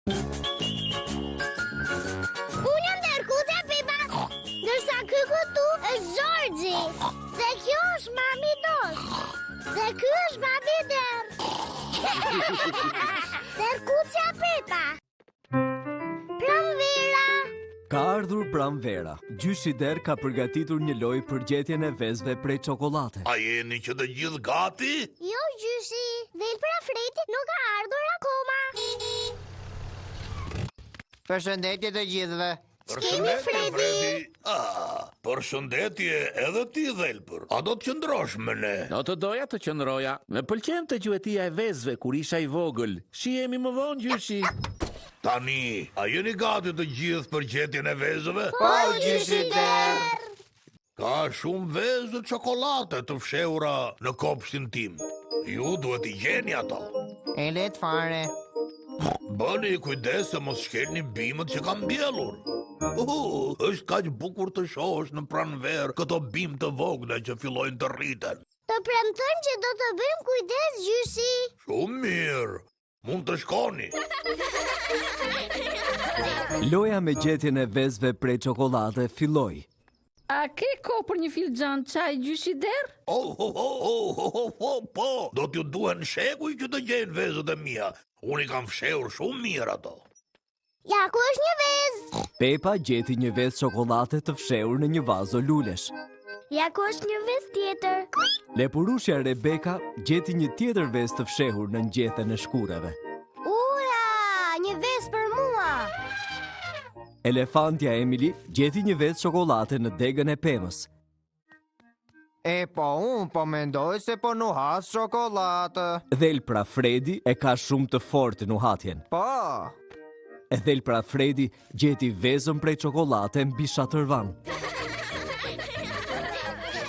Unë jam Derkuza Pepa, ndërsa ky këtu është Gjorgji. Dhe kjo është mami Dos. Dhe ky është babi Der. Derkuza Pepa. Pranvera. Ka ardhur pranvera. Gjyshi Der ka përgatitur një lojë për gjetjen e vezëve prej çokolate. A jeni që të gjithë gati? Jo, gjyshi. Velpra Fredi nuk ka ardhur akoma. Përshëndetje të gjithëve. Kemi Fredi. Përshëndetje edhe ti Dhelpër. A do të qëndrosh me ne? Do të doja të qëndroja. Më pëlqen të gjuetia e vezëve kur isha i vogël. Shihemi më vonë, gjyshi. Tani, a jeni gati të gjithë për gjetjen e vezëve? Po, gjyshi Der. Ka shumë vezë çokolate të fshehura në kopshtin tim. Ju duhet I gjeni ato. E let fare. Bëni kujdes se mos shkelni bimët që kam mbjellur. Është kaq bukur të shohësh në pranverë këto bimë të vogla që fillojnë të rriten. Të premtojmë që do të bëjmë kujdes, gjyshi. Shumë mirë. Mund të shkoni. Loja me gjetjen e vezëve prej çokolate filloi. A ke ko për një filxhan çaj, gjyshi Der? Po, do t'ju duen shekuj që të gjejnë vezët e mia. Unë I kam fshehur shumë mirë ato. Ja, ku është një vezë? Pepa gjeti një vezë çokolate të fshehur në një vazo lulesh. Ja, ku është një vezë tjetër? Lepurushja Rebeka gjeti një tjetër vezë të fshehur në ngjethen e shkureve. Ura, një vezë për mua. Elefantja Emily gjeti një vezë çokolate në degën e pemës. E po, unë po mendoj se po nuhas çokolate. Dhelpra Fredi e ka shumë të fortë nuhatjen. Po. E Dhelpra Fredi gjeti vezën prej çokolate mbi shatërvan.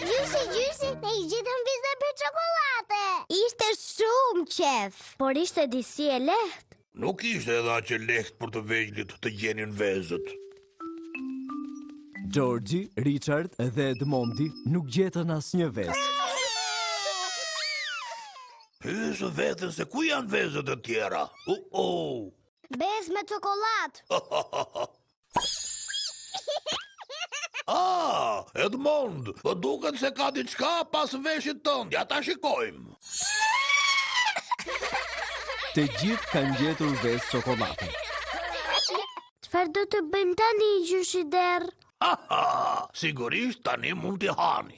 Gjyshi, ne I gjetëm vezë për çokolate. Ishte shumë qef, por ishte disi e lehtë. Nuk ishte edhe aq e lehtë për të vegjëlit të gjenin vezët. Georgi, Richard dhe Edmondi nuk gjetën asnjë vezë. Pyesë veten se ku janë vezët e tjera. Bezë me çokoladë. Edmond, po duket se ka diçka pas veshit tënd. Ja ta shikojmë. Të gjithë kanë gjetur vezë çokolate. Çfarë do të bëjmë tani, gjyshi Der? Sigurisht tani mund t'i hani.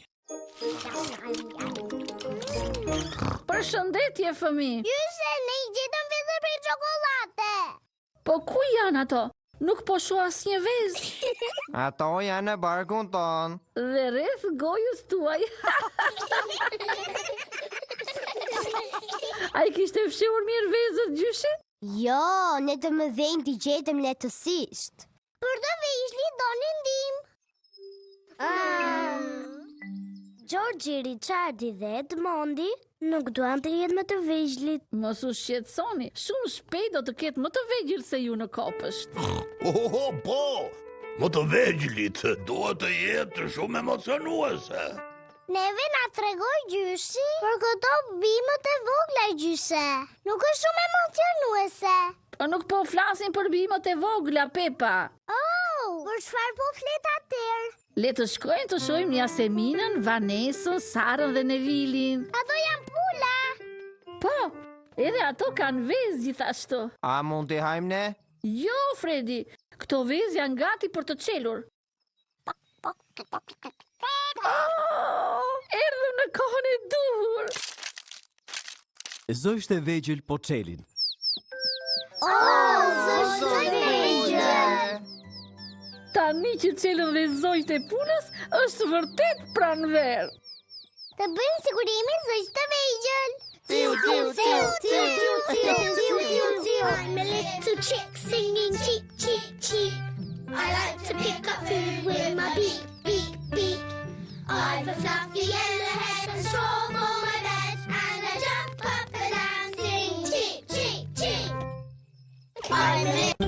Përshëndetje, fëmi. Gjyshe, ne I gjetëm vezë për çokolate. Po ku janë ato? Nuk po shoh asnjë vezë. Ato janë në barkun ton. Dhe rreth gojës tuaj. A I kishte fshehur mirë vezët, gjyshi? Jo, ne të mëdhenj t'i gjetëm lehtësisht. Për të vegjëlit doni ndihmë. Georgi, Richardi dhe Edmondi nuk duan të jetë më të vegjëlit. Mos u shqetësoni, shumë shpejt do të ketë më të vegjël se ju në kopësht. Po, më të vegjëlit duhet të jetë shumë emocionuese. Neve na tregoj gjyshi për këto bimët e vogla, gjyshe. Nuk është shumë emocionuese. Po nuk po flasin për bimët e vogla, Pepa. Për çfarë po flet atëherë? Le të shkojmë të shohim Jaseminën, Vanesën, Sarën dhe Nevilin. Ato janë pula. Po, edhe ato kanë vezë gjithashtu. A mund t'i hajmë ne? Jo, Fredi, këto vezë janë gati për të çelur. Erdhëm në kohën e duhur. Zojtë e vegjël po çelin. Zojtë e vegjël. Tani që çelën dhe zojtë e punës, është vërtet pranverë. Të bëjmë sigurimi zojtë të vegjël. I'm a little chick singing cheep, cheep, cheep. I like to pick up food with my beak, beak, beak. I've a fluffy yellow head and straw for my bed, and I jump up and down, sing cheep, cheep, cheep. I'm a little